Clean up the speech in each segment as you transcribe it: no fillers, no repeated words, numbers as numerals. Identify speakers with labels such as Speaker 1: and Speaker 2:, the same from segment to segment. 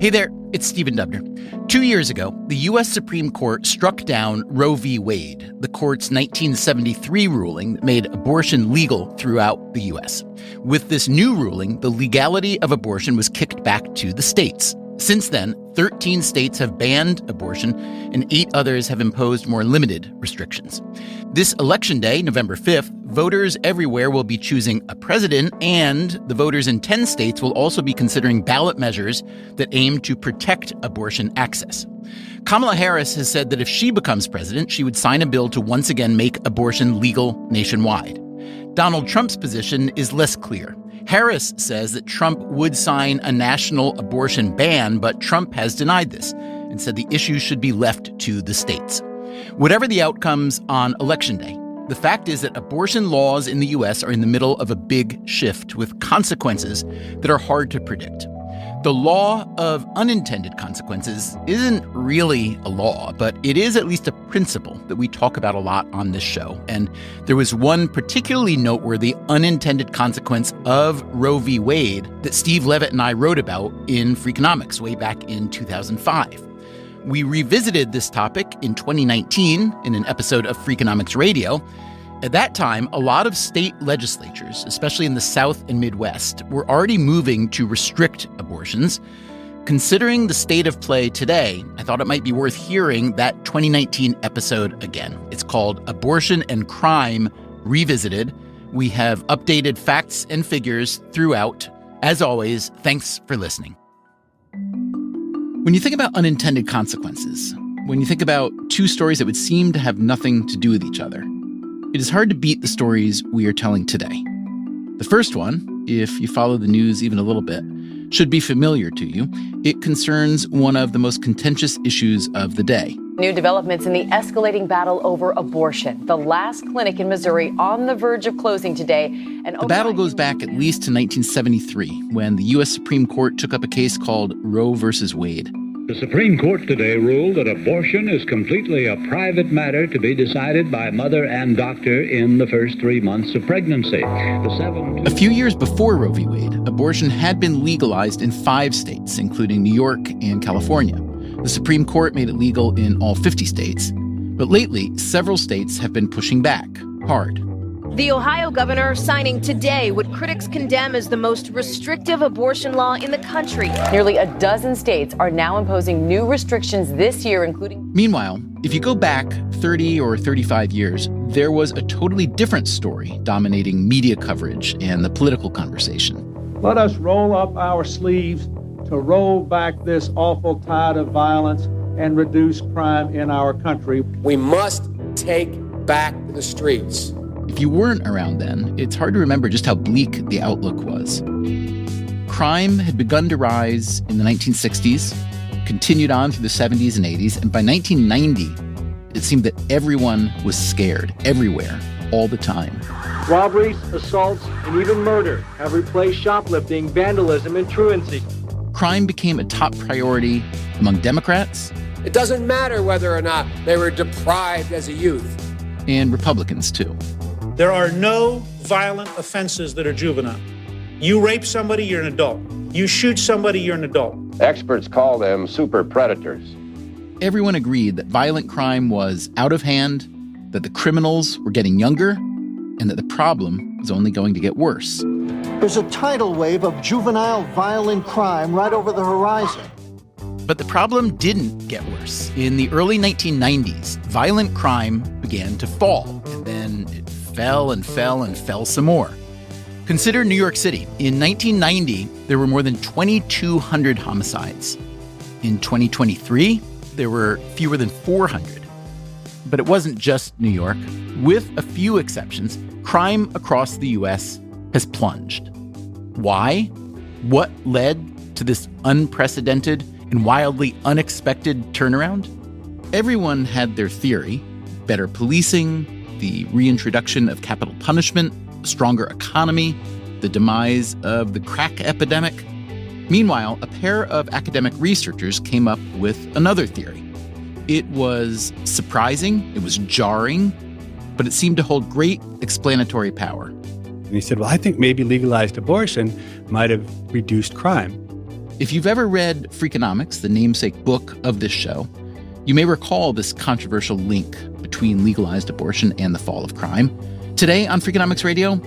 Speaker 1: Hey there, it's Stephen Dubner. 2 years ago, the U.S. Supreme Court struck down Roe v. Wade, the court's 1973 ruling that made abortion legal throughout the U.S. With this new ruling, the legality of abortion was kicked back to the states. Since then, 13 states have banned abortion, and 8 others have imposed more limited restrictions. This election day, November 5th, voters everywhere will be choosing a president, and the voters in 10 states will also be considering ballot measures that aim to protect abortion access. Kamala Harris has said that if she becomes president, she would sign a bill to once again make abortion legal nationwide. Donald Trump's position is less clear. Harris says that Trump would sign a national abortion ban, but Trump has denied this and said the issue should be left to the states. Whatever the outcomes on Election Day, the fact is that abortion laws in the U.S. are in the middle of a big shift with consequences that are hard to predict. The law of unintended consequences isn't really a law, but it is at least a principle that we talk about a lot on this show. And there was one particularly noteworthy unintended consequence of Roe v. Wade that Steve Levitt and I wrote about in Freakonomics way back in 2005. We revisited this topic in 2019 in an episode of Freakonomics Radio. At that time, a lot of state legislatures, especially in the South and Midwest, were already moving to restrict abortions. Considering the state of play today, I thought it might be worth hearing that 2019 episode again. It's called Abortion and Crime Revisited. We have updated facts and figures throughout. As always, thanks for listening. When you think about unintended consequences, when you think about two stories that would seem to have nothing to do with each other, it is hard to beat the stories we are telling today. The first one, if you follow the news even a little bit, should be familiar to you. It concerns one of the most contentious issues of the day.
Speaker 2: New developments in the escalating battle over abortion. The last clinic in Missouri on the verge of closing today.
Speaker 1: The battle goes back at least to 1973, when the U.S. Supreme Court took up a case called Roe versus Wade.
Speaker 3: The Supreme Court today ruled that abortion is completely a private matter to be decided by mother and doctor in the first 3 months of pregnancy.
Speaker 1: A few years before Roe v. Wade, abortion had been legalized in 5 states, including New York and California. The Supreme Court made it legal in all 50 states. But lately, several states have been pushing back hard.
Speaker 4: The Ohio governor signing today what critics condemn as the most restrictive abortion law in the country.
Speaker 2: Nearly a dozen states are now imposing new restrictions this year, including...
Speaker 1: Meanwhile, if you go back 30 or 35 years, there was a totally different story dominating media coverage and the political conversation.
Speaker 5: Let us roll up our sleeves to roll back this awful tide of violence and reduce crime in our country.
Speaker 6: We must take back the streets.
Speaker 1: If you weren't around then, it's hard to remember just how bleak the outlook was. Crime had begun to rise in the 1960s, continued on through the 70s and 80s, and by 1990, it seemed that everyone was scared, everywhere, all the time.
Speaker 5: Robberies, assaults, and even murder have replaced shoplifting, vandalism, and truancy.
Speaker 1: Crime became a top priority among Democrats.
Speaker 6: It doesn't matter whether or not they were deprived as a youth.
Speaker 1: And Republicans, too.
Speaker 7: There are no violent offenses that are juvenile. You rape somebody, you're an adult. You shoot somebody, you're an adult.
Speaker 8: Experts call them super predators.
Speaker 1: Everyone agreed that violent crime was out of hand, that the criminals were getting younger, and that the problem was only going to get worse.
Speaker 9: There's a tidal wave of juvenile violent crime right over the horizon.
Speaker 1: But the problem didn't get worse. In the early 1990s, violent crime began to fall, and then it fell and fell and fell some more. Consider New York City. In 1990, there were more than 2,200 homicides. In 2023, there were fewer than 400. But it wasn't just New York. With a few exceptions, crime across the U.S. has plunged. Why? What led to this unprecedented and wildly unexpected turnaround? Everyone had their theory: better policing, the reintroduction of capital punishment, a stronger economy, the demise of the crack epidemic. Meanwhile, a pair of academic researchers came up with another theory. It was surprising, it was jarring, but it seemed to hold great explanatory power.
Speaker 10: And he said, well, I think maybe legalized abortion might have reduced crime.
Speaker 1: If you've ever read Freakonomics, the namesake book of this show, you may recall this controversial link between legalized abortion and the fall of crime. Today on Freakonomics Radio,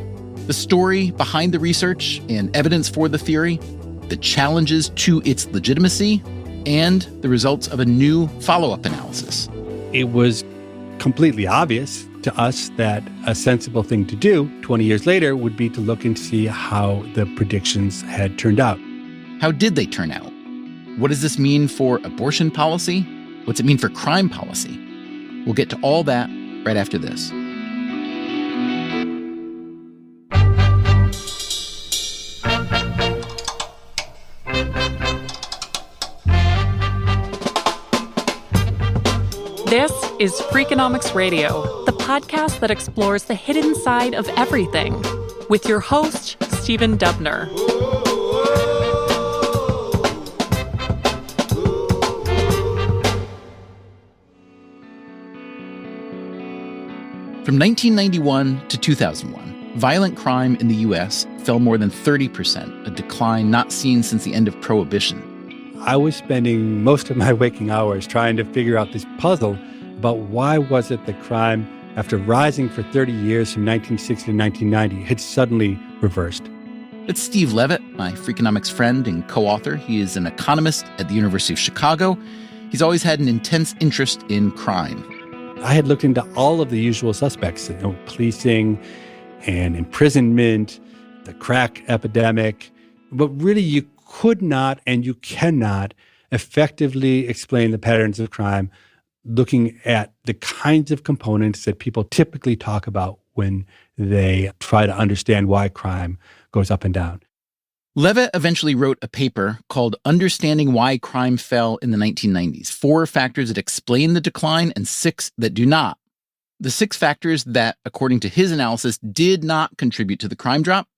Speaker 1: the story behind the research and evidence for the theory, the challenges to its legitimacy, and the results of a new follow-up analysis.
Speaker 10: It was completely obvious to us that a sensible thing to do 20 years later would be to look and see how the predictions had turned out.
Speaker 1: How did they turn out? What does this mean for abortion policy? What's it mean for crime policy? We'll get to all that right after this.
Speaker 11: This is Freakonomics Radio, the podcast that explores the hidden side of everything, with your host, Stephen Dubner.
Speaker 1: From 1991 to 2001, violent crime in the U.S. fell more than 30%, a decline not seen since the end of Prohibition.
Speaker 10: I was spending most of my waking hours trying to figure out this puzzle about why was it that crime, after rising for 30 years from 1960 to 1990, had suddenly reversed.
Speaker 1: It's Steve Levitt, my Freakonomics friend and co-author. He is an economist at the University of Chicago. He's always had an intense interest in crime.
Speaker 10: I had looked into all of the usual suspects, policing and imprisonment, the crack epidemic, but really you could not and you cannot effectively explain the patterns of crime looking at the kinds of components that people typically talk about when they try to understand why crime goes up and down.
Speaker 1: Levitt eventually wrote a paper called Understanding Why Crime Fell in the 1990s, 4 factors that explain the decline and 6 that do not. The 6 factors that, according to his analysis, did not contribute to the crime drop: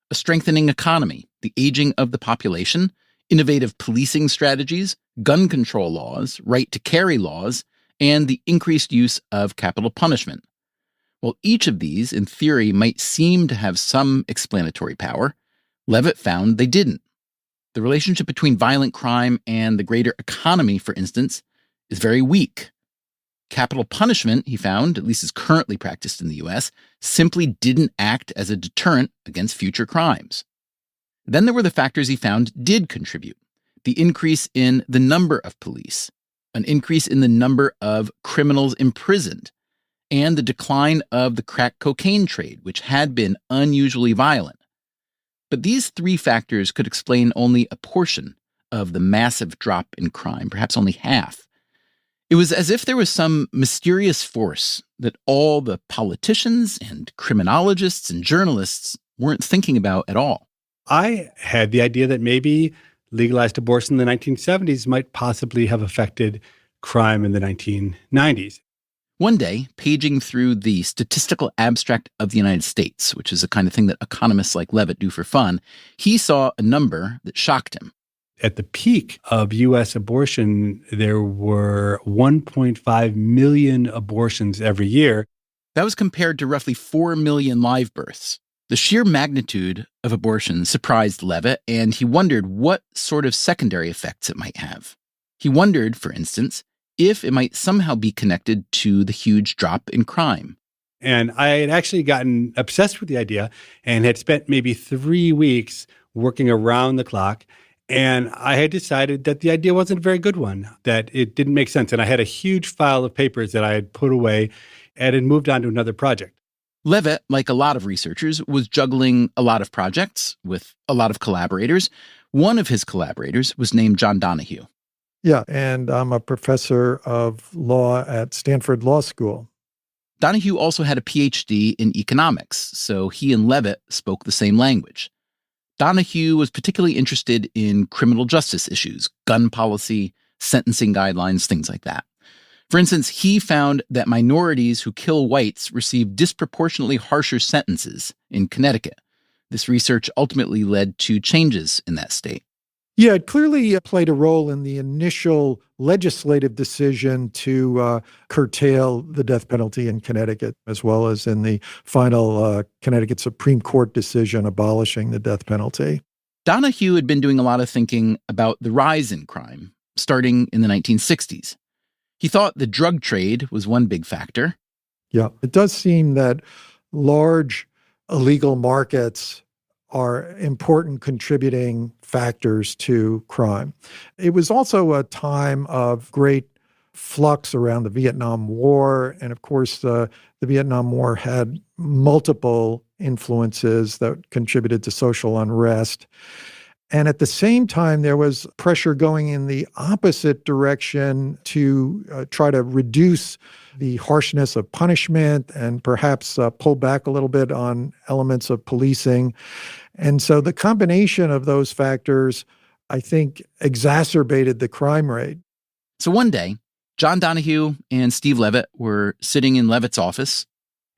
Speaker 1: a strengthening economy, the aging of the population, innovative policing strategies, gun control laws, right to carry laws, and the increased use of capital punishment. While each of these, in theory, might seem to have some explanatory power, Levitt found they didn't. The relationship between violent crime and the greater economy, for instance, is very weak. Capital punishment, he found, at least as currently practiced in the U.S., simply didn't act as a deterrent against future crimes. Then there were the factors he found did contribute: the increase in the number of police, an increase in the number of criminals imprisoned, and the decline of the crack cocaine trade, which had been unusually violent. But these 3 factors could explain only a portion of the massive drop in crime, perhaps only half. It was as if there was some mysterious force that all the politicians and criminologists and journalists weren't thinking about at all.
Speaker 10: I had the idea that maybe legalized abortion in the 1970s might possibly have affected crime in the 1990s.
Speaker 1: One day, paging through the Statistical Abstract of the United States, which is the kind of thing that economists like Levitt do for fun, he saw a number that shocked him.
Speaker 10: At the peak of U.S. abortion, there were 1.5 million abortions every year.
Speaker 1: That was compared to roughly 4 million live births. The sheer magnitude of abortion surprised Levitt, and he wondered what sort of secondary effects it might have. He wondered, for instance, if it might somehow be connected to the huge drop in crime.
Speaker 10: And I had actually gotten obsessed with the idea and had spent maybe 3 weeks working around the clock. And I had decided that the idea wasn't a very good one, that it didn't make sense. And I had a huge file of papers that I had put away and had moved on to another project.
Speaker 1: Levitt, like a lot of researchers, was juggling a lot of projects with a lot of collaborators. One of his collaborators was named John Donahue.
Speaker 12: Yeah, and I'm a professor of law at Stanford Law School.
Speaker 1: Donahue also had a PhD in economics, so he and Levitt spoke the same language. Donahue was particularly interested in criminal justice issues, gun policy, sentencing guidelines, things like that. For instance, he found that minorities who kill whites receive disproportionately harsher sentences in Connecticut. This research ultimately led to changes in that state.
Speaker 12: Yeah, it clearly played a role in the initial legislative decision to curtail the death penalty in Connecticut, as well as in the final Connecticut Supreme Court decision abolishing the death penalty.
Speaker 1: Donahue had been doing a lot of thinking about the rise in crime, starting in the 1960s. He thought the drug trade was one big factor.
Speaker 12: Yeah, it does seem that large illegal markets are important contributing factors to crime. It was also a time of great flux around the Vietnam War. And of course, the Vietnam War had multiple influences that contributed to social unrest. And at the same time, there was pressure going in the opposite direction to try to reduce the harshness of punishment and perhaps pull back a little bit on elements of policing. And so the combination of those factors, I think, exacerbated the crime rate.
Speaker 1: So one day, John Donahue and Steve Levitt were sitting in Levitt's office.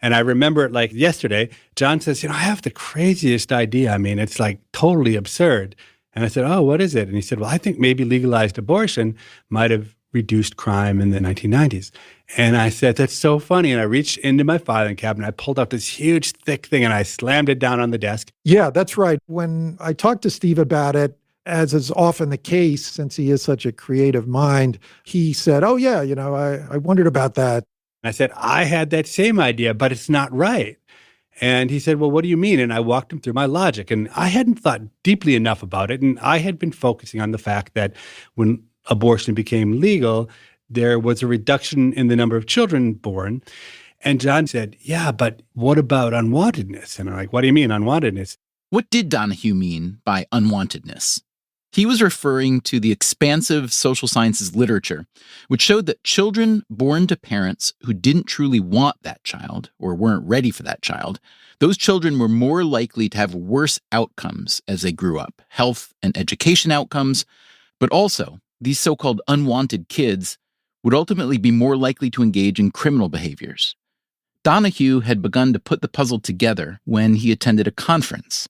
Speaker 10: And I remember it like yesterday. John says, I have the craziest idea. I mean, it's like totally absurd. And I said, oh, what is it? And he said, well, I think maybe legalized abortion might have reduced crime in the 1990s. And I said, that's so funny. And I reached into my filing cabinet. I pulled out this huge, thick thing, and I slammed it down on the desk.
Speaker 12: Yeah, that's right. When I talked to Steve about it, as is often the case, since he is such a creative mind, he said, oh, yeah, I wondered about that.
Speaker 10: And I said, I had that same idea, but it's not right. And he said, well, what do you mean? And I walked him through my logic. And I hadn't thought deeply enough about it. And I had been focusing on the fact that when abortion became legal, there was a reduction in the number of children born. And John said, yeah, but what about unwantedness? And I'm like, what do you mean unwantedness?
Speaker 1: What did Donahue mean by unwantedness? He was referring to the expansive social sciences literature, which showed that children born to parents who didn't truly want that child or weren't ready for that child, those children were more likely to have worse outcomes as they grew up, health and education outcomes, but also these so-called unwanted kids would ultimately be more likely to engage in criminal behaviors. Donahue had begun to put the puzzle together when he attended a conference.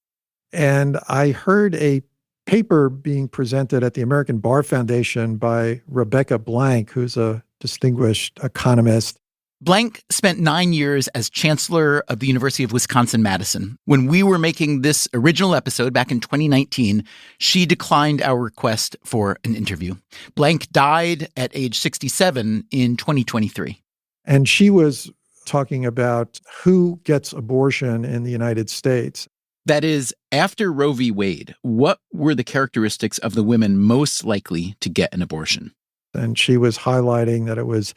Speaker 12: And I heard a paper being presented at the American Bar Foundation by Rebecca Blank, who's a distinguished economist.
Speaker 1: Blank spent 9 years as chancellor of the University of Wisconsin-Madison. When we were making this original episode back in 2019, she declined our request for an interview. Blank died at age 67 in 2023.
Speaker 12: And she was talking about who gets abortion in the United States.
Speaker 1: That is, after Roe v. Wade, what were the characteristics of the women most likely to get an abortion?
Speaker 12: And she was highlighting that it was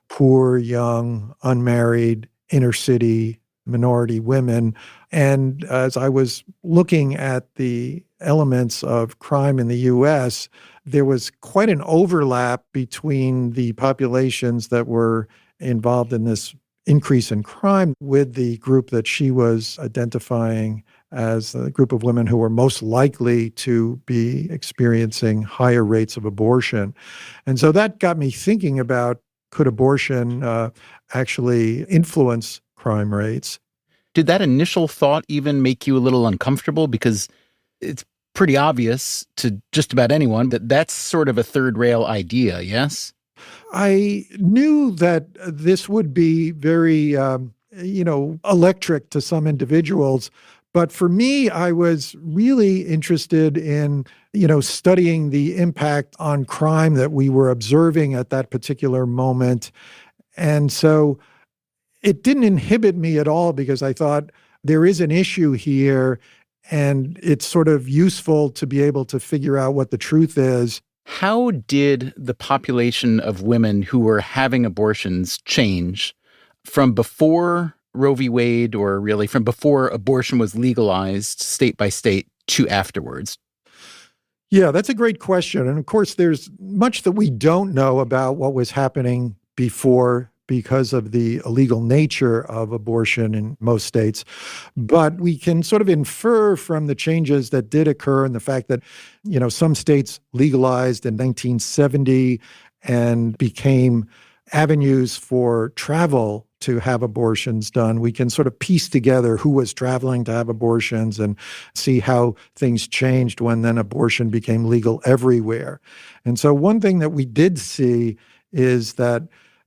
Speaker 12: poor, young, unmarried, inner city, minority women. And as I was looking at the elements of crime in the U.S., there was quite an overlap between the populations that were involved in this increase in crime with the group that she was identifying as a group of women who were most likely to be experiencing higher rates of abortion. And so that got me thinking about, could abortion actually influence crime rates?
Speaker 1: Did that initial thought even make you a little uncomfortable? Because it's pretty obvious to just about anyone that that's sort of a third rail idea, yes?
Speaker 12: I knew that this would be very, electric to some individuals. But for me, I was really interested in, studying the impact on crime that we were observing at that particular moment. And so it didn't inhibit me at all, because I thought there is an issue here and it's sort of useful to be able to figure out what the truth is.
Speaker 1: How did the population of women who were having abortions change from before Roe v. Wade, or really from before abortion was legalized state by state, to afterwards?
Speaker 12: Yeah, that's a great question. And of course, there's much that we don't know about what was happening before because of the illegal nature of abortion in most states. But we can sort of infer from the changes that did occur and the fact that, some states legalized in 1970 and became avenues for travel to have abortions done. We can sort of piece together who was traveling to have abortions and see how things changed when then abortion became legal everywhere. And so one thing that we did see is that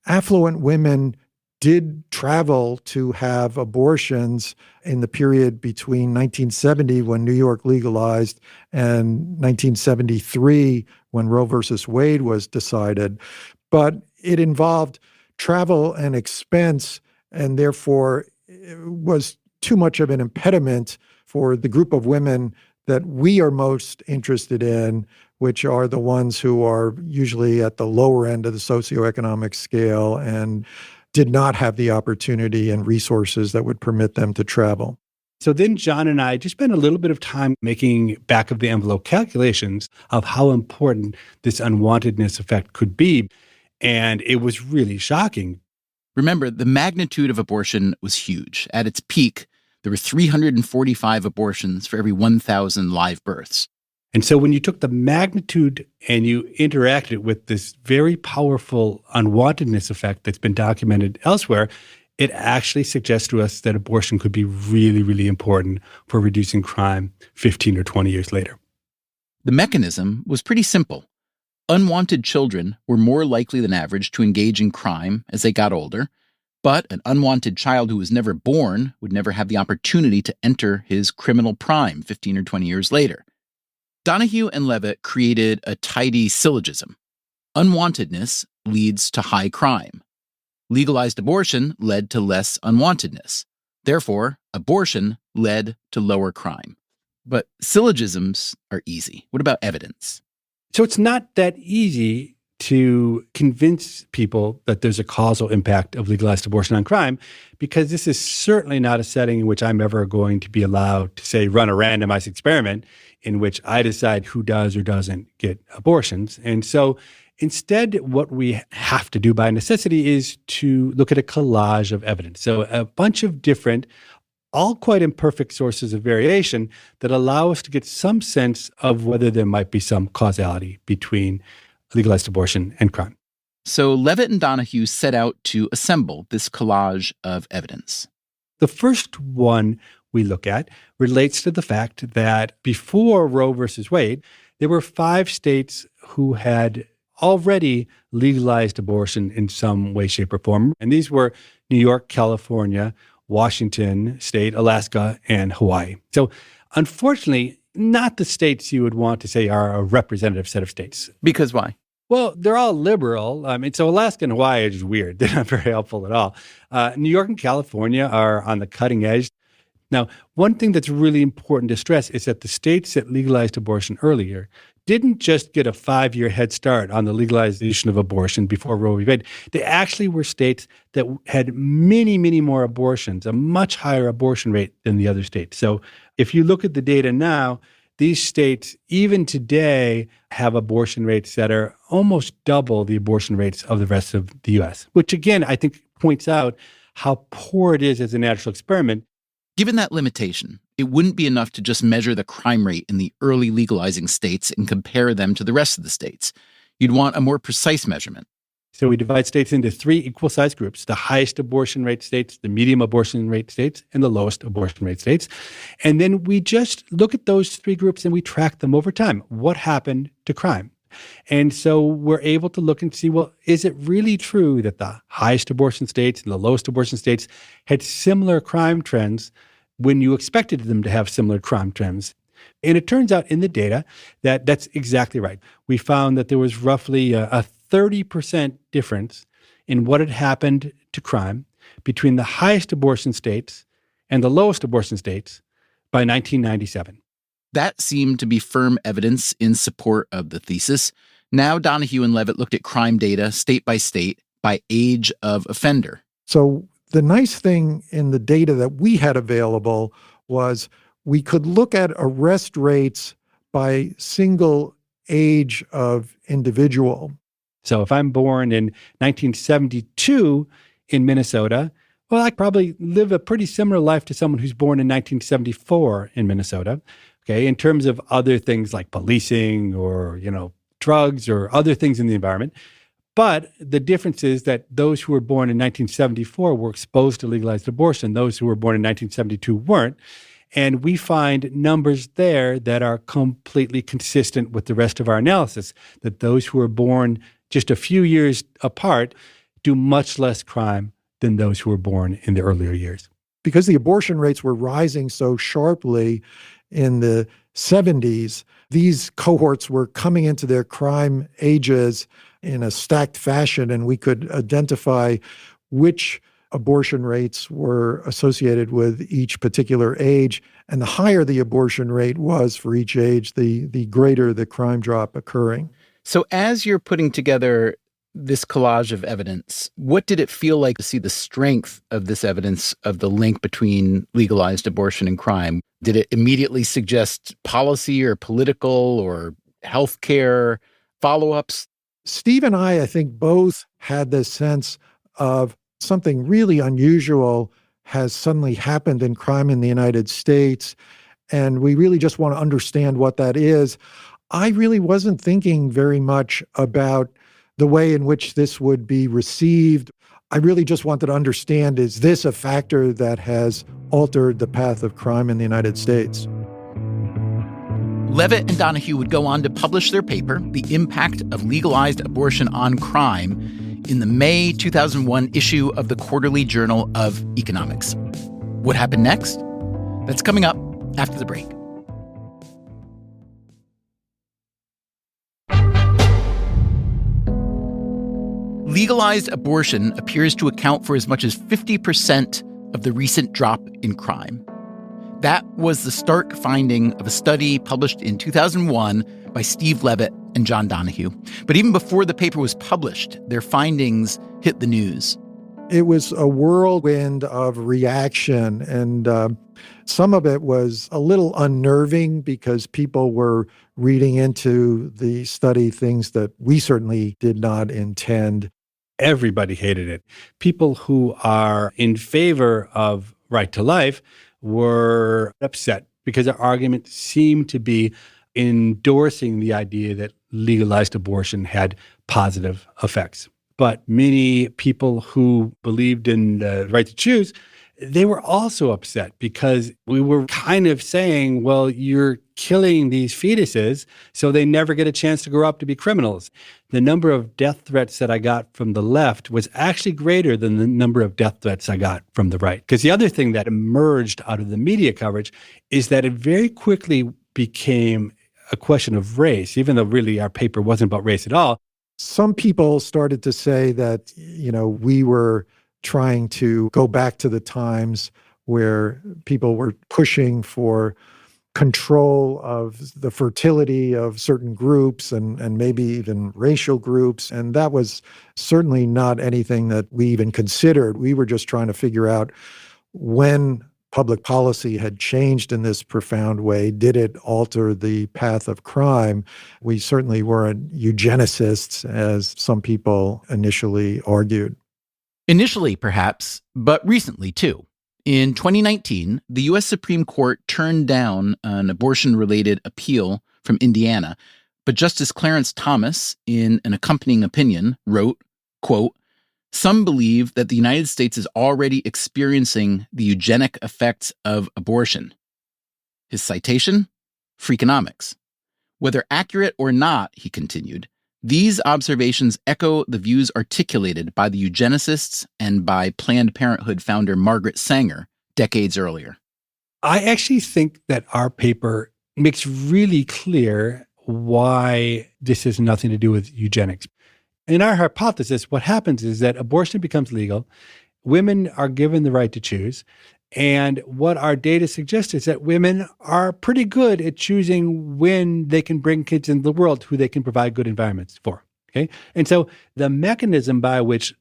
Speaker 12: affluent women did travel to have abortions in the period between 1970, when New York legalized, and 1973, when Roe versus Wade was decided. But it involved travel and expense, and therefore it was too much of an impediment for the group of women that we are most interested in, which are the ones who are usually at the lower end of the socioeconomic scale and did not have the opportunity and resources that would permit them to travel.
Speaker 10: So then John and I just spent a little bit of time making back-of-the-envelope calculations of how important this unwantedness effect could be, and it was really shocking.
Speaker 1: Remember, the magnitude of abortion was huge. At its peak, there were 345 abortions for every 1,000 live births.
Speaker 10: And so when you took the magnitude and you interacted with this very powerful unwantedness effect that's been documented elsewhere, it actually suggests to us that abortion could be really, really important for reducing crime 15 or 20 years later.
Speaker 1: The mechanism was pretty simple. Unwanted children were more likely than average to engage in crime as they got older, but an unwanted child who was never born would never have the opportunity to enter his criminal prime 15 or 20 years later. Donahue and Levitt created a tidy syllogism. Unwantedness leads to high crime. Legalized abortion led to less unwantedness. Therefore, abortion led to lower crime. But syllogisms are easy. What about evidence?
Speaker 10: So it's not that easy to convince people that there's a causal impact of legalized abortion on crime, because this is certainly not a setting in which I'm ever going to be allowed to, say, run a randomized experiment in which I decide who does or doesn't get abortions. And so instead, what we have to do by necessity is to look at a collage of evidence. So a bunch of different, all quite imperfect sources of variation that allow us to get some sense of whether there might be some causality between legalized abortion and crime.
Speaker 1: So Levitt and Donahue set out to assemble this collage of evidence.
Speaker 10: The first one we look at relates to the fact that before Roe versus Wade, there were 5 states who had already legalized abortion in some way, shape, or form. And these were New York, California, Washington State, Alaska, and Hawaii. So unfortunately, not the states you would want to say are a representative set of states.
Speaker 1: Because why?
Speaker 10: Well, they're all liberal. So Alaska and Hawaii are just weird. They're not very helpful at all. New York and California are on the cutting edge. Now, one thing that's really important to stress is that the states that legalized abortion earlier didn't just get a 5-year head start on the legalization of abortion before Roe v. Wade. They actually were states that had many, many more abortions, a much higher abortion rate than the other states. So if you look at the data now, these states, even today, have abortion rates that are almost double the abortion rates of the rest of the U.S., which again, I think points out how poor it is as a natural experiment.
Speaker 1: Given that limitation, it wouldn't be enough to just measure the crime rate in the early legalizing states and compare them to the rest of the states. You'd want a more precise measurement.
Speaker 10: So we divide states into 3 equal-sized groups: the highest abortion rate states, the medium abortion rate states, and the lowest abortion rate states. And then we just look at those 3 groups and we track them over time. What happened to crime? And so we're able to look and see, well, is it really true that the highest abortion states and the lowest abortion states had similar crime trends when you expected them to have similar crime trends? And it turns out in the data that that's exactly right. We found that there was roughly a 30% difference in what had happened to crime between the highest abortion states and the lowest abortion states by 1997.
Speaker 1: That seemed to be firm evidence in support of the thesis. Now Donahue and Levitt looked at crime data state by age of offender.
Speaker 12: So the nice thing in the data that we had available was we could look at arrest rates by single age of individual.
Speaker 10: So if I'm born in 1972 in Minnesota, well, I probably live a pretty similar life to someone who's born in 1974 in Minnesota. Okay, in terms of other things like policing or, drugs or other things in the environment. But the difference is that those who were born in 1974 were exposed to legalized abortion. Those who were born in 1972 weren't. And we find numbers there that are completely consistent with the rest of our analysis, that those who were born just a few years apart do much less crime than those who were born in the earlier years.
Speaker 12: Because the abortion rates were rising so sharply in the 70s, these cohorts were coming into their crime ages in a stacked fashion, and we could identify which abortion rates were associated with each particular age. And the higher the abortion rate was for each age, the greater the crime drop occurring.
Speaker 1: So as you're putting together this collage of evidence, what did it feel like to see the strength of this evidence of the link between legalized abortion and crime? Did it immediately suggest policy or political or healthcare follow-ups?
Speaker 12: Steve and I think, both had this sense of something really unusual has suddenly happened in crime in the United States, and we really just want to understand what that is. I really wasn't thinking very much about the way in which this would be received. I really just wanted to understand, is this a factor that has altered the path of crime in the United States?
Speaker 1: Levitt and Donahue would go on to publish their paper, The Impact of Legalized Abortion on Crime, in the May 2001 issue of the Quarterly Journal of Economics. What happened next? That's coming up after the break. Legalized abortion appears to account for as much as 50% of the recent drop in crime. That was the stark finding of a study published in 2001 by Steve Levitt and John Donahue. But even before the paper was published, their findings hit the news.
Speaker 12: It was a whirlwind of reaction, and some of it was a little unnerving because people were reading into the study things that we certainly did not intend.
Speaker 10: Everybody hated it. People who are in favor of right to life were upset because their argument seemed to be endorsing the idea that legalized abortion had positive effects. But many people who believed in the right to choose, they were also upset because we were kind of saying, well, you're killing these fetuses, so they never get a chance to grow up to be criminals. The number of death threats that I got from the left was actually greater than the number of death threats I got from the right. Because the other thing that emerged out of the media coverage is that it very quickly became a question of race, even though really our paper wasn't about race at all.
Speaker 12: Some people started to say that, we were trying to go back to the times where people were pushing for control of the fertility of certain groups and maybe even racial groups. And that was certainly not anything that we even considered. We were just trying to figure out when public policy had changed in this profound way. Did it alter the path of crime? We certainly weren't eugenicists, as some people initially argued.
Speaker 1: Initially, perhaps, but recently, too. In 2019, the U.S. Supreme Court turned down an abortion-related appeal from Indiana, but Justice Clarence Thomas, in an accompanying opinion, wrote, quote, "Some believe that the United States is already experiencing the eugenic effects of abortion." His citation? Freakonomics. Whether accurate or not, he continued, these observations echo the views articulated by the eugenicists and by Planned Parenthood founder Margaret Sanger decades earlier.
Speaker 10: I actually think that our paper makes really clear why this has nothing to do with eugenics. In our hypothesis, what happens is that abortion becomes legal, women are given the right to choose, and what our data suggests is that women are pretty good at choosing when they can bring kids into the world who they can provide good environments for. Okay? And so the mechanism by which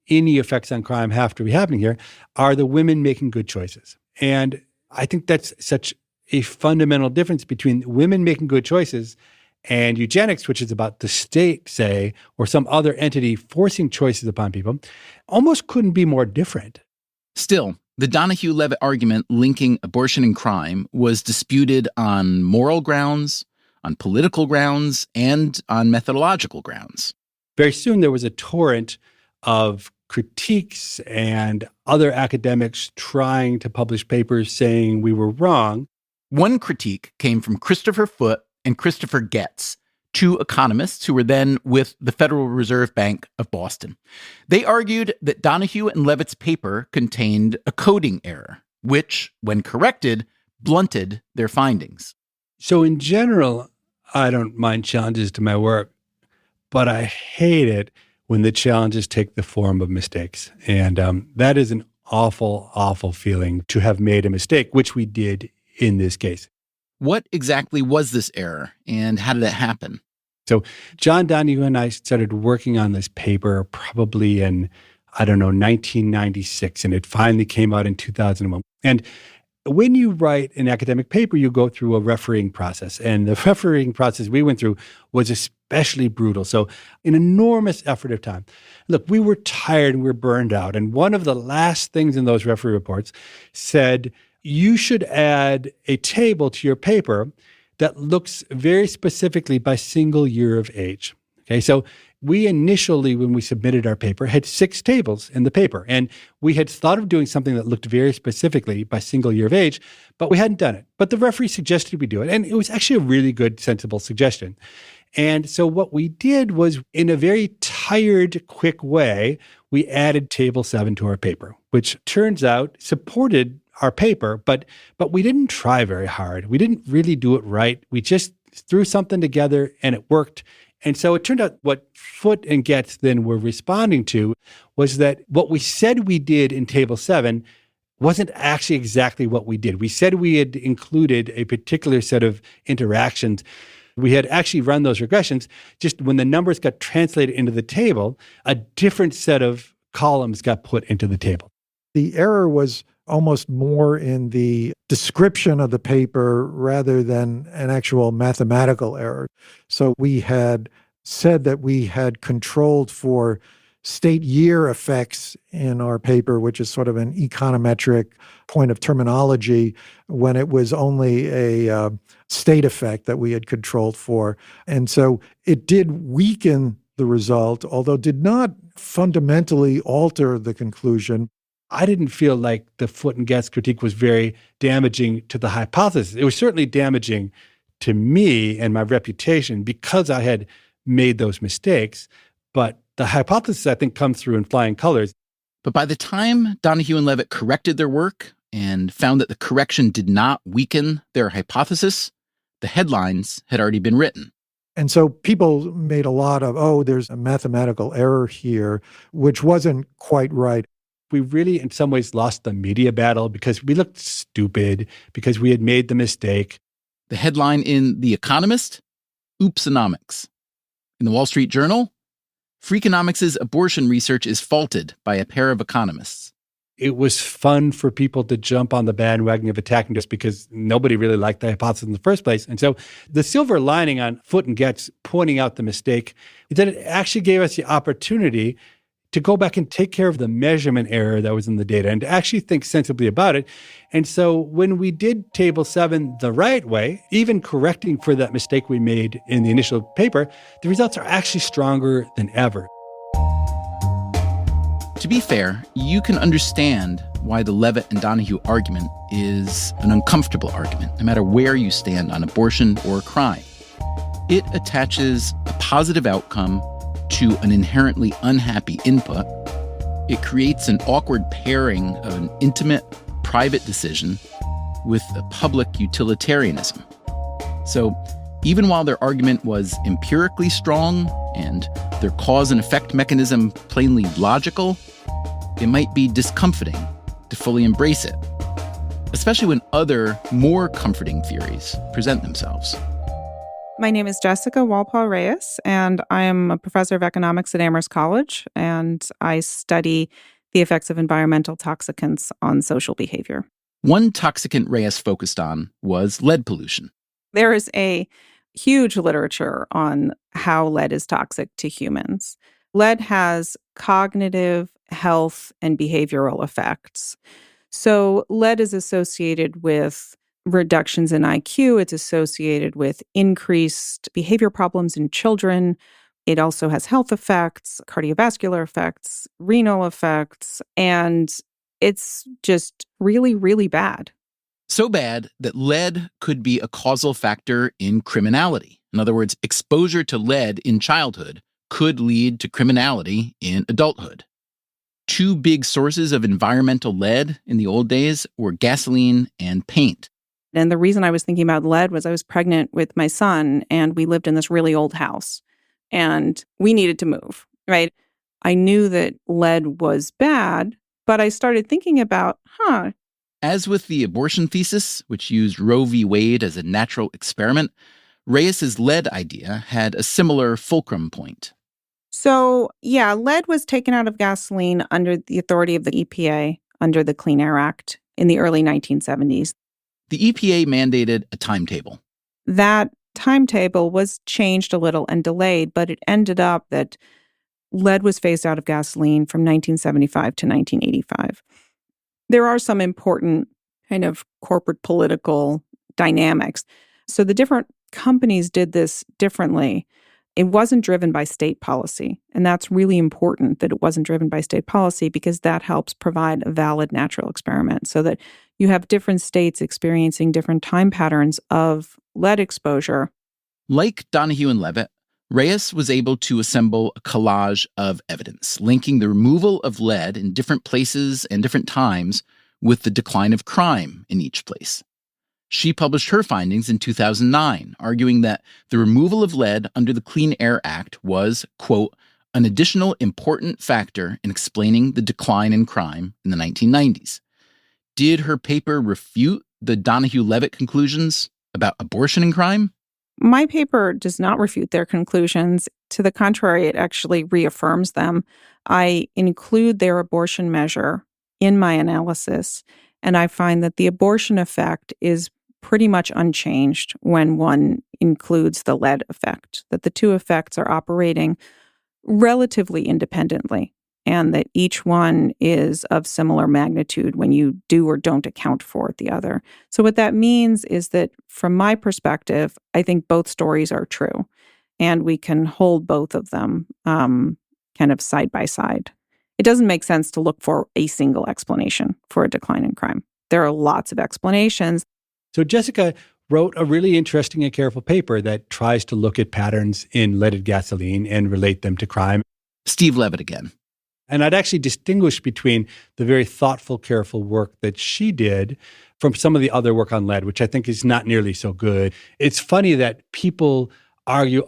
Speaker 10: any effects on crime have to be happening here are the women making good choices. And I think that's such a fundamental difference between women making good choices and eugenics, which is about the state, say, or some other entity forcing choices upon people, almost couldn't be more different.
Speaker 1: Still, the Donahue-Levitt argument linking abortion and crime was disputed on moral grounds, on political grounds, and on methodological grounds.
Speaker 10: Very soon there was a torrent of critiques and other academics trying to publish papers saying we were wrong.
Speaker 1: One critique came from Christopher Foote and Christopher Getz, two economists who were then with the Federal Reserve Bank of Boston. They argued that Donahue and Levitt's paper contained a coding error, which, when corrected, blunted their findings.
Speaker 10: So in general, I don't mind challenges to my work, but I hate it when the challenges take the form of mistakes. And that is an awful, awful feeling to have made a mistake, which we did in this case.
Speaker 1: What exactly was this error, and how did it happen?
Speaker 10: So John Donahue and I started working on this paper probably in, 1996, and it finally came out in 2001. And when you write an academic paper, you go through a refereeing process. And the refereeing process we went through was especially brutal. So an enormous effort of time. Look, we were tired and we were burned out. And one of the last things in those referee reports said, you should add a table to your paper that looks very specifically by single year of age. Okay, so we initially, when we submitted our paper, had 6 tables in the paper. And we had thought of doing something that looked very specifically by single year of age, but we hadn't done it. But the referee suggested we do it. And it was actually a really good, sensible suggestion. And so what we did was, in a very tired, quick way, we added Table 7 to our paper, which turns out supported our paper, but we didn't try very hard. We didn't really do it right. We just threw something together and it worked. And so it turned out what Foote and Getz then were responding to was that what we said we did in Table 7 wasn't actually exactly what we did. We said we had included a particular set of interactions. We had actually run those regressions. Just when the numbers got translated into the table, a different set of columns got put into the table.
Speaker 12: The error was almost more in the description of the paper rather than an actual mathematical error. So we had said that we had controlled for state year effects in our paper, which is sort of an econometric point of terminology, when it was only a state effect that we had controlled for. And so it did weaken the result, although did not fundamentally alter the conclusion.
Speaker 10: I didn't feel like the Foote and Getz critique was very damaging to the hypothesis. It was certainly damaging to me and my reputation because I had made those mistakes. But the hypothesis, I think, comes through in flying colors.
Speaker 1: But by the time Donahue and Levitt corrected their work and found that the correction did not weaken their hypothesis, the headlines had already been written.
Speaker 12: And so people made a lot of, there's a mathematical error here, which wasn't quite right.
Speaker 10: We really, in some ways, lost the media battle because we looked stupid, because we had made the mistake.
Speaker 1: The headline in The Economist, Oopsonomics. In the Wall Street Journal, Freakonomics' abortion research is faulted by a pair of economists.
Speaker 10: It was fun for people to jump on the bandwagon of attacking us because nobody really liked the hypothesis in the first place. And so the silver lining on Foote and Getz pointing out the mistake is that it actually gave us the opportunity to go back and take care of the measurement error that was in the data and to actually think sensibly about it. And so when we did Table 7 the right way, even correcting for that mistake we made in the initial paper, the results are actually stronger than ever.
Speaker 1: To be fair, you can understand why the Levitt and Donahue argument is an uncomfortable argument, no matter where you stand on abortion or crime. It attaches a positive outcome to an inherently unhappy input. It creates an awkward pairing of an intimate, private decision with a public utilitarianism. So even while their argument was empirically strong and their cause and effect mechanism plainly logical, it might be discomforting to fully embrace it, especially when other, more comforting theories present themselves.
Speaker 13: My name is Jessica Walpole-Reyes, and I am a professor of economics at Amherst College, and I study the effects of environmental toxicants on social behavior.
Speaker 1: One toxicant Reyes focused on was lead pollution.
Speaker 13: There is a huge literature on how lead is toxic to humans. Lead has cognitive, health, and behavioral effects. So lead is associated with reductions in IQ. It's associated with increased behavior problems in children. It also has health effects, cardiovascular effects, renal effects, and it's just really, really bad.
Speaker 1: So bad that lead could be a causal factor in criminality. In other words, exposure to lead in childhood could lead to criminality in adulthood. Two big sources of environmental lead in the old days were gasoline and paint.
Speaker 13: And the reason I was thinking about lead was I was pregnant with my son, and we lived in this really old house, and we needed to move, right? I knew that lead was bad, but I started thinking about,
Speaker 1: As with the abortion thesis, which used Roe v. Wade as a natural experiment, Reyes's lead idea had a similar fulcrum point.
Speaker 13: So, lead was taken out of gasoline under the authority of the EPA under the Clean Air Act in the early 1970s.
Speaker 1: The EPA mandated a timetable.
Speaker 13: That timetable was changed a little and delayed, but it ended up that lead was phased out of gasoline from 1975 to 1985. There are some important kind of corporate political dynamics. So the different companies did this differently. It wasn't driven by state policy, and that's really important that it wasn't driven by state policy because that helps provide a valid natural experiment so that you have different states experiencing different time patterns of lead exposure.
Speaker 1: Like Donahue and Levitt, Reyes was able to assemble a collage of evidence linking the removal of lead in different places and different times with the decline of crime in each place. She published her findings in 2009, arguing that the removal of lead under the Clean Air Act was, quote, an additional important factor in explaining the decline in crime in the 1990s. Did her paper refute the Donahue-Levitt conclusions about abortion and crime?
Speaker 13: My paper does not refute their conclusions. To the contrary, it actually reaffirms them. I include their abortion measure in my analysis, and I find that the abortion effect is pretty much unchanged when one includes the lead effect, that the two effects are operating relatively independently, and that each one is of similar magnitude when you do or don't account for the other. So what that means is that from my perspective, I think both stories are true, and we can hold both of them kind of side by side. It doesn't make sense to look for a single explanation for a decline in crime. There are lots of explanations.
Speaker 10: So Jessica wrote a really interesting and careful paper that tries to look at patterns in leaded gasoline and relate them to crime.
Speaker 1: Steve Levitt again.
Speaker 10: And I'd actually distinguish between the very thoughtful, careful work that she did from some of the other work on lead, which I think is not nearly so good. It's funny that people argue,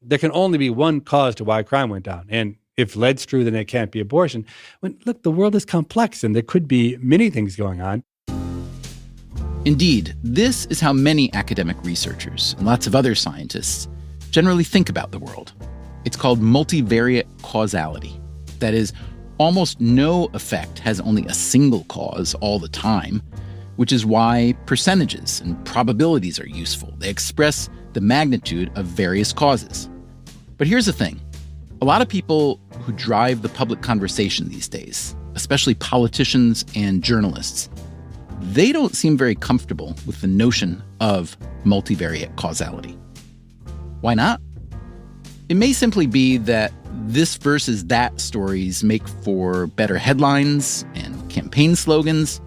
Speaker 10: there can only be one cause to why crime went down. And if lead's true, then it can't be abortion. When, look, the world is complex and there could be many things going on.
Speaker 1: Indeed, this is how many academic researchers and lots of other scientists generally think about the world. It's called multivariate causality. That is, almost no effect has only a single cause all the time, which is why percentages and probabilities are useful. They express the magnitude of various causes. But here's the thing. A lot of people who drive the public conversation these days, especially politicians and journalists, they don't seem very comfortable with the notion of multivariate causality. Why not? It may simply be that this versus that stories make for better headlines and campaign slogans.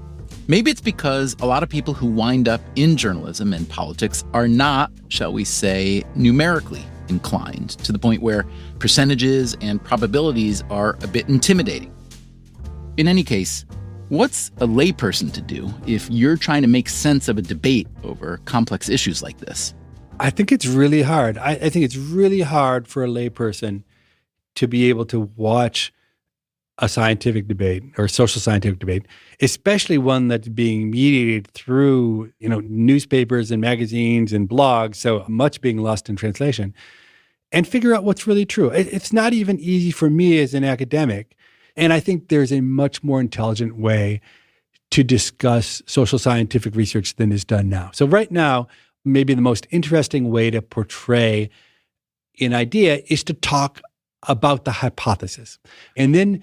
Speaker 1: Maybe it's because a lot of people who wind up in journalism and politics are not, shall we say, numerically inclined to the point where percentages and probabilities are a bit intimidating. In any case, what's a layperson to do if you're trying to make sense of a debate over complex issues like this?
Speaker 10: I think it's really hard. I think it's really hard for a layperson to be able to watch a scientific debate or a social scientific debate, especially one that's being mediated through, newspapers and magazines and blogs, so much being lost in translation, and figure out what's really true. It's not even easy for me as an academic. And I think there's a much more intelligent way to discuss social scientific research than is done now. So right now, maybe the most interesting way to portray an idea is to talk about the hypothesis. And then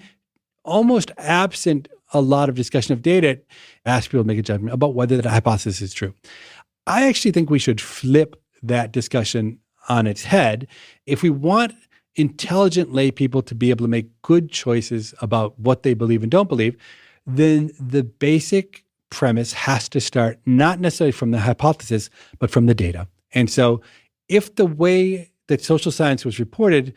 Speaker 10: almost absent a lot of discussion of data, ask people to make a judgment about whether the hypothesis is true. I actually think we should flip that discussion on its head. If we want intelligent lay people to be able to make good choices about what they believe and don't believe, then the basic premise has to start not necessarily from the hypothesis, but from the data. And so if the way that social science was reported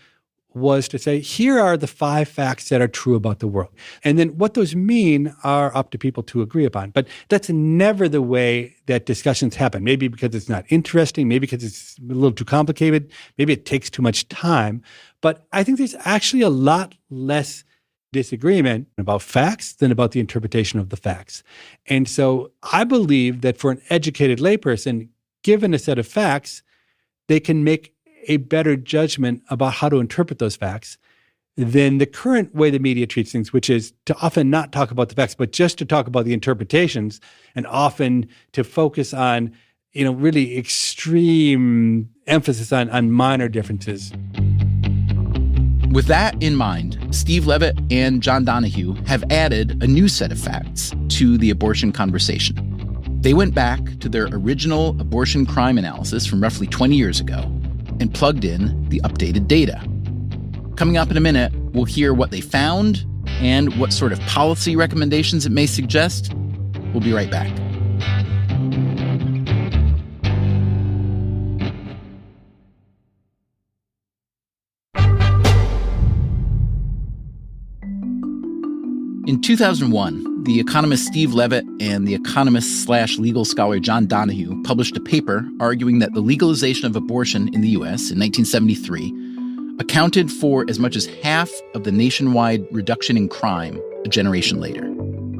Speaker 10: was to say, here are the 5 facts that are true about the world. And then what those mean are up to people to agree upon. But that's never the way that discussions happen. Maybe because it's not interesting, maybe because it's a little too complicated, maybe it takes too much time. But I think there's actually a lot less disagreement about facts than about the interpretation of the facts. And so I believe that for an educated layperson, given a set of facts, they can make a better judgment about how to interpret those facts than the current way the media treats things, which is to often not talk about the facts, but just to talk about the interpretations, and often to focus on, really extreme emphasis on minor differences.
Speaker 1: With that in mind, Steve Levitt and John Donahue have added a new set of facts to the abortion conversation. They went back to their original abortion crime analysis from roughly 20 years ago and plugged in the updated data. Coming up in a minute, we'll hear what they found and what sort of policy recommendations it may suggest. We'll be right back. In 2001, the economist Steve Levitt and the economist/legal scholar John Donahue published a paper arguing that the legalization of abortion in the U.S. in 1973 accounted for as much as half of the nationwide reduction in crime a generation later.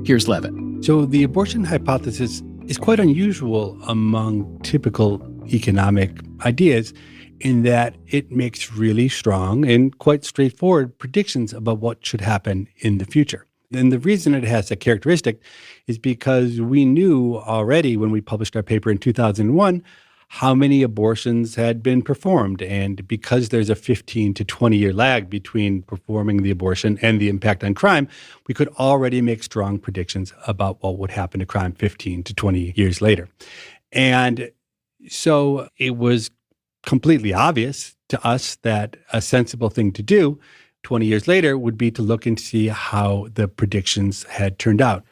Speaker 1: Here's Levitt.
Speaker 10: So the abortion hypothesis is quite unusual among typical economic ideas in that it makes really strong and quite straightforward predictions about what should happen in the future. And the reason it has that characteristic is because we knew already when we published our paper in 2001 how many abortions had been performed. And because there's a 15 to 20-year lag between performing the abortion and the impact on crime, we could already make strong predictions about what would happen to crime 15 to 20 years later. And so it was completely obvious to us that a sensible thing to do 20 years later would be to look and see how the predictions had turned out.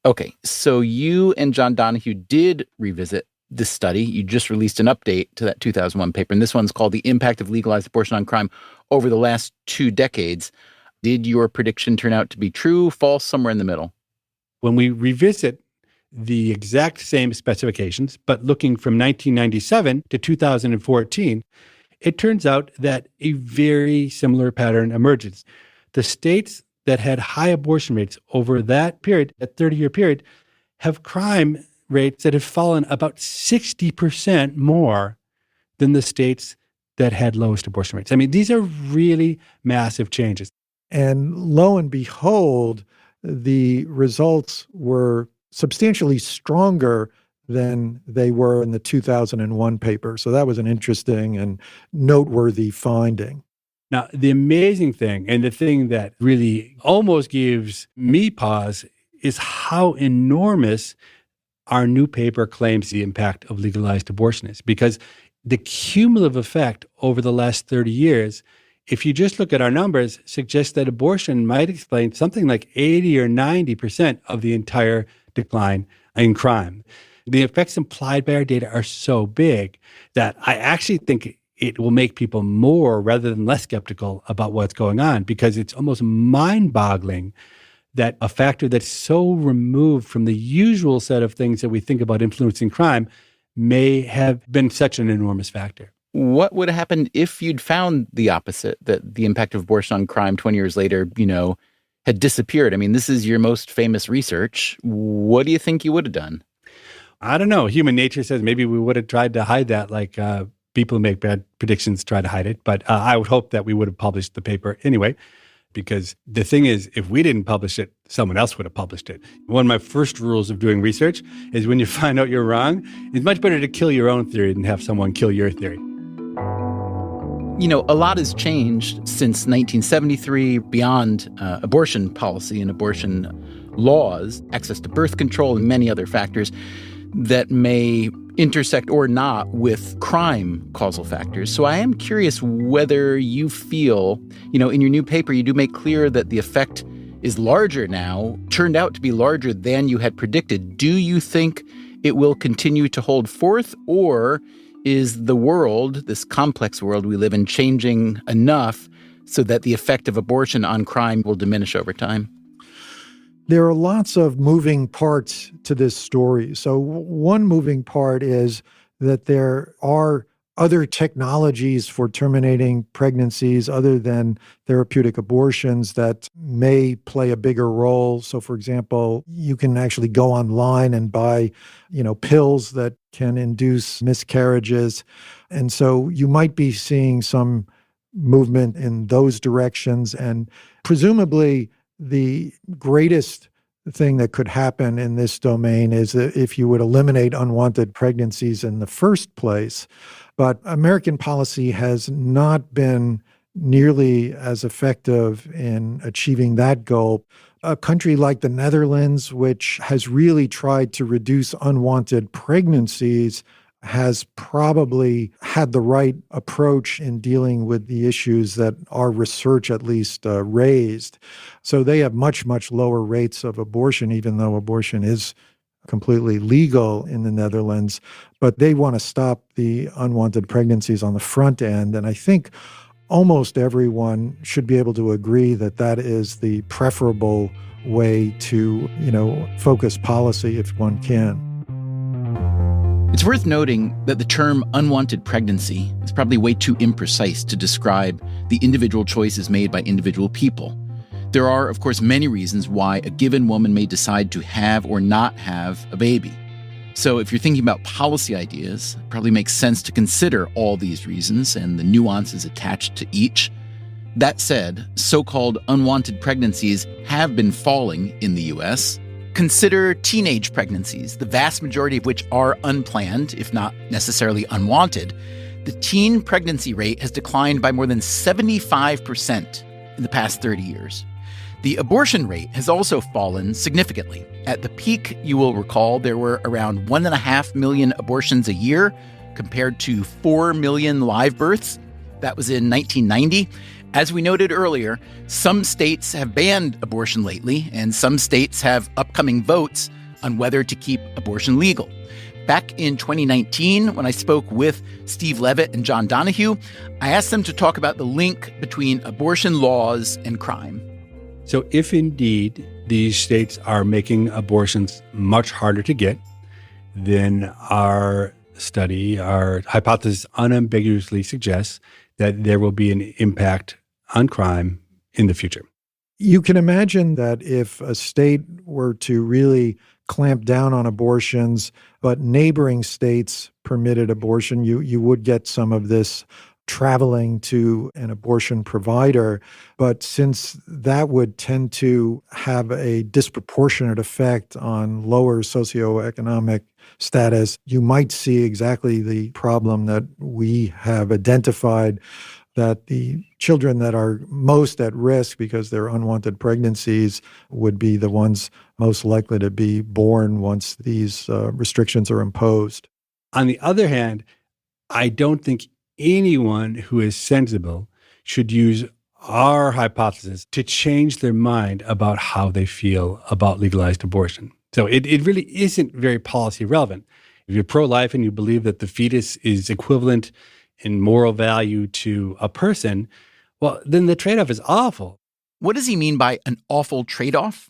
Speaker 1: Okay, so you and John Donahue did revisit this study. You just released an update to that 2001 paper, and this one's called The Impact of Legalized Abortion on Crime Over the Last 2 Decades. Did your prediction turn out to be true, false, somewhere in the middle?
Speaker 10: When we revisit the exact same specifications, but looking from 1997 to 2014, it turns out that a very similar pattern emerges. The states that had high abortion rates over that period, that 30-year period, have crime rates that have fallen about 60% more than the states that had lowest abortion rates. I mean, these are really massive changes.
Speaker 12: And lo and behold, the results were substantially stronger than they were in the 2001 paper. So that was an interesting and noteworthy finding.
Speaker 10: Now, the amazing thing, and the thing that really almost gives me pause, is how enormous our new paper claims the impact of legalized abortion is. Because the cumulative effect over the last 30 years, if you just look at our numbers, suggests that abortion might explain something like 80 or 90% of the entire decline in crime. The effects implied by our data are so big that I actually think it will make people more rather than less skeptical about what's going on, because it's almost mind-boggling that a factor that's so removed from the usual set of things that we think about influencing crime may have been such an enormous factor.
Speaker 1: What would have happened if you'd found the opposite, that the impact of abortion on crime 20 years later, had disappeared? I mean, this is your most famous research. What do you think you would have done?
Speaker 10: I don't know. Human nature says maybe we would have tried to hide that, like people who make bad predictions try to hide it. But I would hope that we would have published the paper anyway, because the thing is, if we didn't publish it, someone else would have published it. One of my first rules of doing research is when you find out you're wrong, it's much better to kill your own theory than have someone kill your theory.
Speaker 1: A lot has changed since 1973 beyond abortion policy and abortion laws, access to birth control, and many other factors that may intersect or not with crime causal factors. So I am curious whether you feel, in your new paper, you do make clear that the effect is larger now, turned out to be larger than you had predicted. Do you think it will continue to hold forth, or is the world, this complex world we live in, changing enough so that the effect of abortion on crime will diminish over time?
Speaker 12: There are lots of moving parts to this story. So one moving part is that there are other technologies for terminating pregnancies other than therapeutic abortions that may play a bigger role. So, for example, you can actually go online and buy, pills that can induce miscarriages. And so you might be seeing some movement in those directions. And presumably the greatest thing that could happen in this domain is that if you would eliminate unwanted pregnancies in the first place. But American policy has not been nearly as effective in achieving that goal. A country like the Netherlands, which has really tried to reduce unwanted pregnancies, has probably had the right approach in dealing with the issues that our research at least raised. So they have much, much lower rates of abortion, even though abortion is completely legal in the Netherlands. But they want to stop the unwanted pregnancies on the front end. And I think almost everyone should be able to agree that that is the preferable way to, focus policy if one can.
Speaker 1: It's worth noting that the term unwanted pregnancy is probably way too imprecise to describe the individual choices made by individual people. There are, of course, many reasons why a given woman may decide to have or not have a baby. So if you're thinking about policy ideas, it probably makes sense to consider all these reasons and the nuances attached to each. That said, so-called unwanted pregnancies have been falling in the U.S. Consider teenage pregnancies, the vast majority of which are unplanned, if not necessarily unwanted. The teen pregnancy rate has declined by more than 75% in the past 30 years. The abortion rate has also fallen significantly. At the peak, you will recall, there were around 1.5 million abortions a year compared to 4 million live births. That was in 1990. As we noted earlier, some states have banned abortion lately, and some states have upcoming votes on whether to keep abortion legal. Back in 2019, when I spoke with Steve Levitt and John Donahue, I asked them to talk about the link between abortion laws and crime.
Speaker 10: So if indeed these states are making abortions much harder to get, then our study, our hypothesis unambiguously suggests that there will be an impact on crime in the future.
Speaker 12: You can imagine that if a state were to really clamp down on abortions, but neighboring states permitted abortion, you would get some of this traveling to an abortion provider. But since that would tend to have a disproportionate effect on lower socioeconomic status, you might see exactly the problem that we have identified, that the children that are most at risk because they're unwanted pregnancies would be the ones most likely to be born once these restrictions are imposed.
Speaker 10: On the other hand, I don't think anyone who is sensible should use our hypothesis to change their mind about how they feel about legalized abortion. So it really isn't very policy relevant. If you're pro-life and you believe that the fetus is equivalent in moral value to a person, well, then the trade-off is awful.
Speaker 1: What does he mean by an awful trade-off?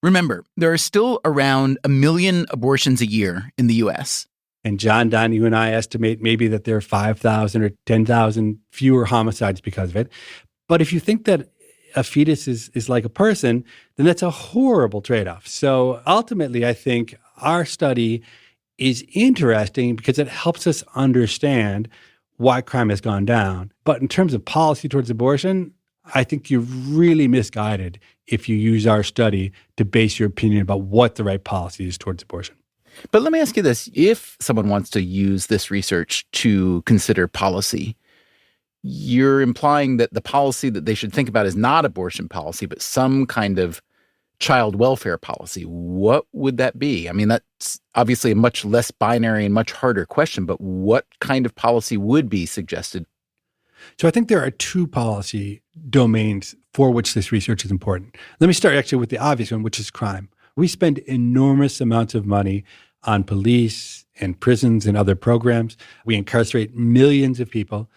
Speaker 1: Remember, there are still around 1 million abortions a year in the U.S.
Speaker 10: And John Donahue and I estimate maybe that there are 5,000 or 10,000 fewer homicides because of it. But if you think that a fetus is like a person, then that's a horrible trade-off. So ultimately, I think our study is interesting because it helps us understand why crime has gone down. But in terms of policy towards abortion, I think you're really misguided if you use our study to base your opinion about what the right policy is towards abortion.
Speaker 1: But let me ask you this. If someone wants to use this research to consider policy, you're implying that the policy that they should think about is not abortion policy, but some kind of child welfare policy. What would that be? I mean, that's obviously a much less binary and much harder question, but what kind of policy would be suggested?
Speaker 10: So I think there are two policy domains for which this research is important. Let me start actually with the obvious one, which is crime. We spend enormous amounts of money on police and prisons and other programs. We incarcerate millions of people.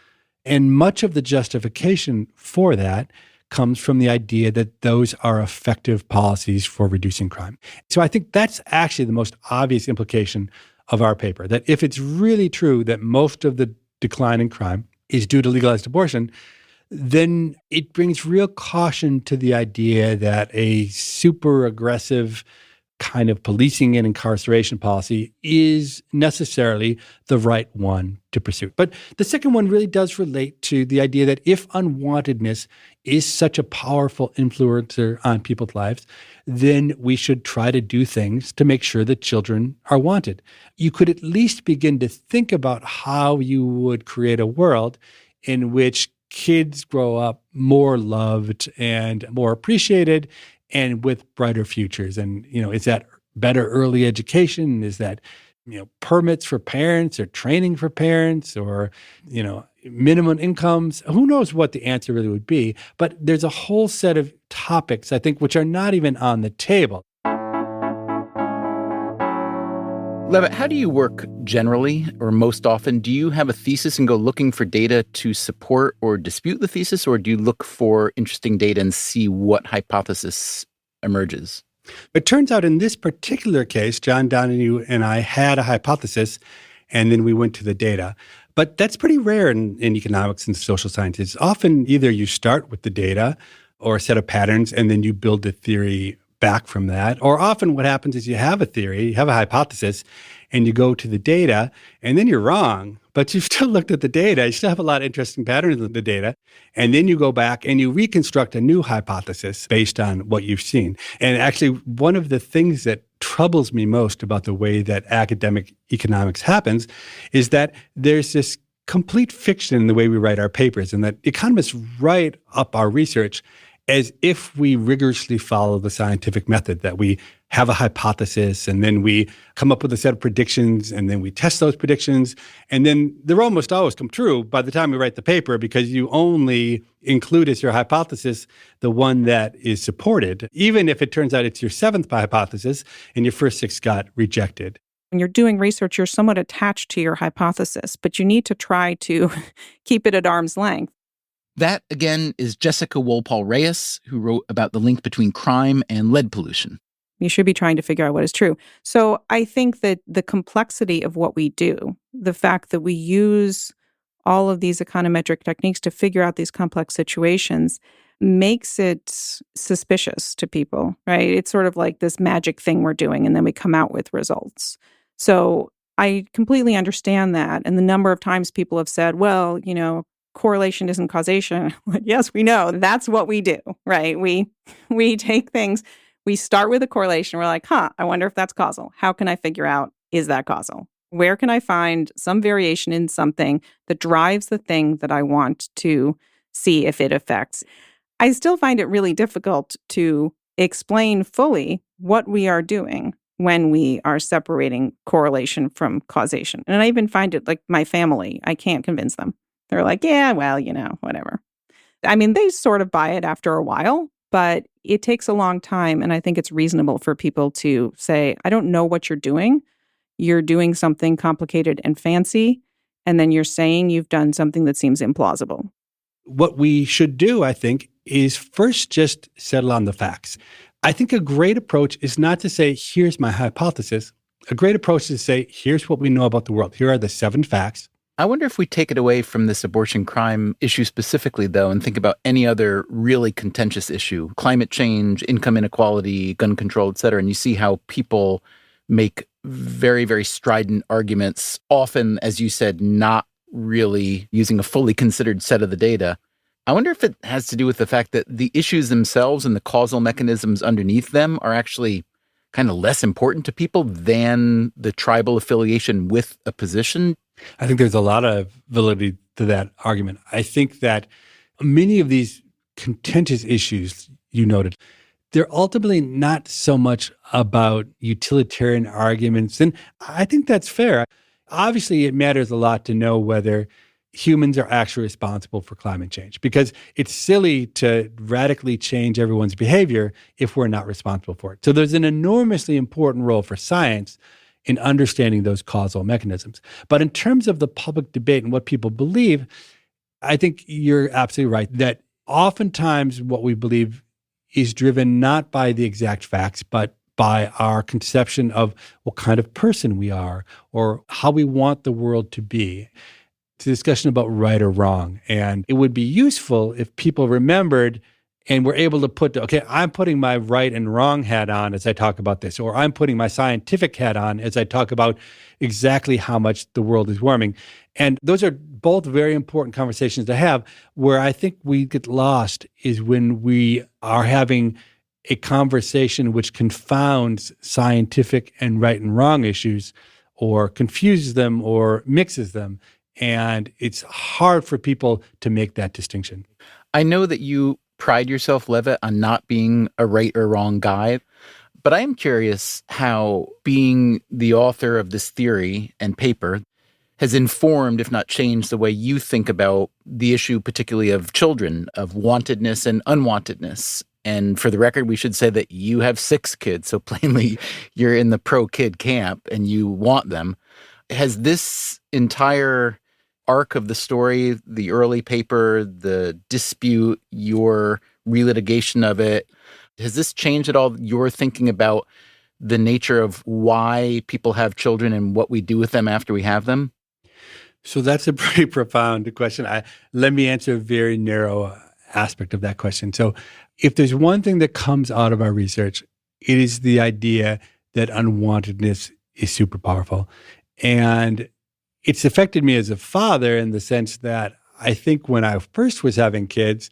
Speaker 10: And much of the justification for that comes from the idea that those are effective policies for reducing crime. So I think that's actually the most obvious implication of our paper, that if it's really true that most of the decline in crime is due to legalized abortion, then it brings real caution to the idea that a super aggressive kind of policing and incarceration policy is necessarily the right one to pursue. But the second one really does relate to the idea that if unwantedness is such a powerful influencer on people's lives, then we should try to do things to make sure that children are wanted. You could at least begin to think about how you would create a world in which kids grow up more loved and more appreciated and with brighter futures. And, is that better early education? Is that, permits for parents or training for parents or, minimum incomes? Who knows what the answer really would be? But there's a whole set of topics, I think, which are not even on the table.
Speaker 1: Levitt, how do you work generally or most often? Do you have a thesis and go looking for data to support or dispute the thesis, or do you look for interesting data and see what hypothesis emerges?
Speaker 10: It turns out in this particular case, John Donahue and I had a hypothesis, and then we went to the data. But that's pretty rare in economics and social sciences. Often either you start with the data or a set of patterns, and then you build a theory back from that. Or often what happens is you have a theory, you have a hypothesis, and you go to the data, and then you're wrong, but you've still looked at the data. You still have a lot of interesting patterns in the data. And then you go back and you reconstruct a new hypothesis based on what you've seen. And actually, one of the things that troubles me most about the way that academic economics happens is that there's this complete fiction in the way we write our papers, and that economists write up our research as if we rigorously follow the scientific method, that we have a hypothesis and then we come up with a set of predictions and then we test those predictions. And then they're almost always come true by the time we write the paper, because you only include as your hypothesis the one that is supported, even if it turns out it's your seventh hypothesis and your first six got rejected.
Speaker 13: When you're doing research, you're somewhat attached to your hypothesis, but you need to try to keep it at arm's length.
Speaker 1: That, again, is Jessica Wolpaw-Reyes, who wrote about the link between crime and lead pollution.
Speaker 13: You should be trying to figure out what is true. So I think that the complexity of what we do, the fact that we use all of these econometric techniques to figure out these complex situations, makes it suspicious to people, right? It's sort of like this magic thing we're doing, and then we come out with results. So I completely understand that. And the number of times people have said, well, correlation isn't causation. Yes, we know. That's what we do, right? We take things, we start with a correlation. We're like, I wonder if that's causal. How can I figure out, is that causal? Where can I find some variation in something that drives the thing that I want to see if it affects? I still find it really difficult to explain fully what we are doing when we are separating correlation from causation. And I even find it like my family, I can't convince them. They're like, yeah, well, whatever. I mean, they sort of buy it after a while, but it takes a long time. And I think it's reasonable for people to say, I don't know what you're doing. You're doing something complicated and fancy. And then you're saying you've done something that seems implausible.
Speaker 10: What we should do, I think, is first just settle on the facts. I think a great approach is not to say, here's my hypothesis. A great approach is to say, here's what we know about the world. Here are the 7 facts.
Speaker 1: I wonder if we take it away from this abortion crime issue specifically, though, and think about any other really contentious issue, climate change, income inequality, gun control, et cetera, and you see how people make very, very strident arguments, often, as you said, not really using a fully considered set of the data. I wonder if it has to do with the fact that the issues themselves and the causal mechanisms underneath them are actually kind of less important to people than the tribal affiliation with a position.
Speaker 10: I think there's a lot of validity to that argument. I think that many of these contentious issues you noted, they're ultimately not so much about utilitarian arguments. And I think that's fair. Obviously, it matters a lot to know whether humans are actually responsible for climate change, because it's silly to radically change everyone's behavior if we're not responsible for it. So there's an enormously important role for science in understanding those causal mechanisms. But in terms of the public debate and what people believe, I think you're absolutely right that oftentimes what we believe is driven not by the exact facts, but by our conception of what kind of person we are or how we want the world to be. It's a discussion about right or wrong. And it would be useful if people remembered and were able to put, okay, I'm putting my right and wrong hat on as I talk about this, or I'm putting my scientific hat on as I talk about exactly how much the world is warming. And those are both very important conversations to have. Where I think we get lost is when we are having a conversation which confounds scientific and right and wrong issues, or confuses them or mixes them. And it's hard for people to make that distinction.
Speaker 1: I know that you pride yourself, Levitt, on not being a right or wrong guy, but I am curious how being the author of this theory and paper has informed, if not changed, the way you think about the issue, particularly of children, of wantedness and unwantedness. And for the record, we should say that you have 6 kids, so plainly you're in the pro-kid camp and you want them. Has this entire arc of the story, the early paper, the dispute, your relitigation of it, has this changed at all your thinking about the nature of why people have children and what we do with them after we have them?
Speaker 10: So that's a pretty profound question. Let me answer a very narrow aspect of that question. So if there's one thing that comes out of our research, it is the idea that unwantedness is super powerful. And it's affected me as a father in the sense that I think when I first was having kids,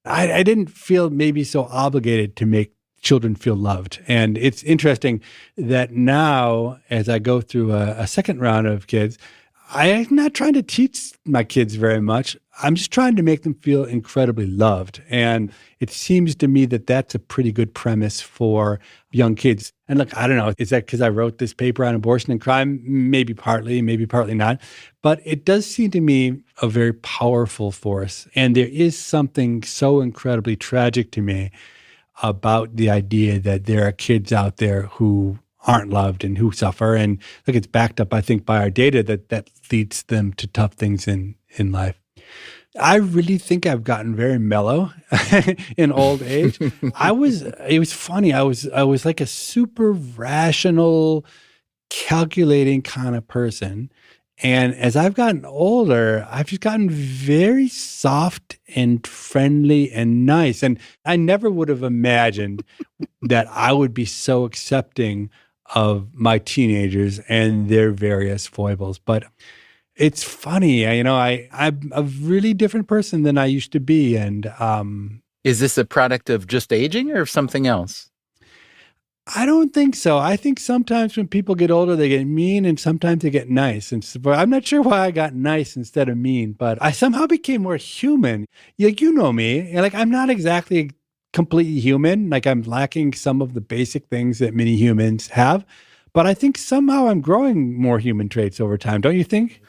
Speaker 10: I didn't feel maybe so obligated to make children feel loved. And it's interesting that now, as I go through a second round of kids, I'm not trying to teach my kids very much. I'm just trying to make them feel incredibly loved. And it seems to me that that's a pretty good premise for young kids. And look, I don't know, is that because I wrote this paper on abortion and crime? Maybe partly not. But it does seem to me a very powerful force. And there is something so incredibly tragic to me about the idea that there are kids out there who aren't loved and who suffer. And look, it's backed up, I think, by our data that leads them to tough things in life. I really think I've gotten very mellow in old age. It was funny. I was like a super rational, calculating kind of person. And as I've gotten older, I've just gotten very soft and friendly and nice. And I never would have imagined that I would be so accepting of my teenagers and their various foibles. But it's funny, I'm a really different person than I used to be. And
Speaker 1: is this a product of just aging or of something else?
Speaker 10: I don't think so. I think sometimes when people get older, they get mean and sometimes they get nice. And so, I'm not sure why I got nice instead of mean, but I somehow became more human. You know me, like I'm not exactly completely human. Like I'm lacking some of the basic things that many humans have, but I think somehow I'm growing more human traits over time. Don't you think?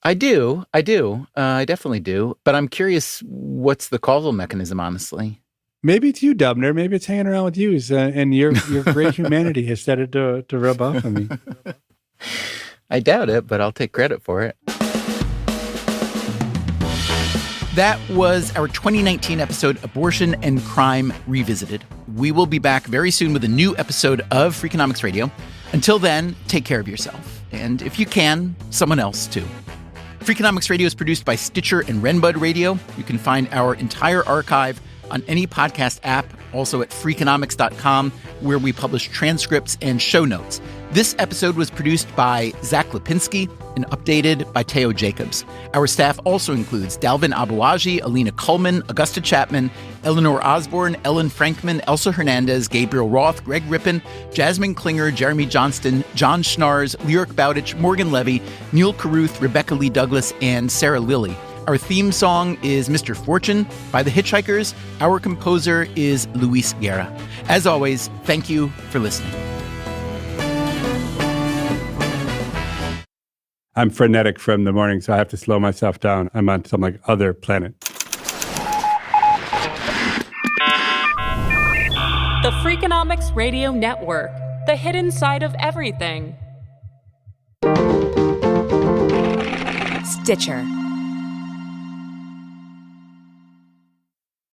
Speaker 1: I do. I definitely do. But I'm curious, what's the causal mechanism, honestly?
Speaker 10: Maybe it's you, Dubner. Maybe it's hanging around with you, and your great humanity has started to rub off on me.
Speaker 1: I doubt it, but I'll take credit for it. That was our 2019 episode, Abortion and Crime Revisited. We will be back very soon with a new episode of Freakonomics Radio. Until then, take care of yourself. And if you can, someone else too. Freakonomics Radio is produced by Stitcher and Renbud Radio. You can find our entire archive on any podcast app, also at Freakonomics.com, where we publish transcripts and show notes. This episode was produced by Zach Lipinski and updated by Teo Jacobs. Our staff also includes Dalvin Abuaji, Alina Kuhlman, Augusta Chapman, Eleanor Osborne, Ellen Frankman, Elsa Hernandez, Gabriel Roth, Greg Rippin, Jasmine Klinger, Jeremy Johnston, John Schnars, Lyric Bowditch, Morgan Levy, Neil Carruth, Rebecca Lee Douglas, and Sarah Lilly. Our theme song is Mr. Fortune by The Hitchhikers. Our composer is Luis Guerra. As always, thank you for listening.
Speaker 10: I'm frenetic from the morning, so I have to slow myself down. I'm on some like other planet.
Speaker 11: The Freakonomics Radio Network, the hidden side of everything.
Speaker 14: Stitcher.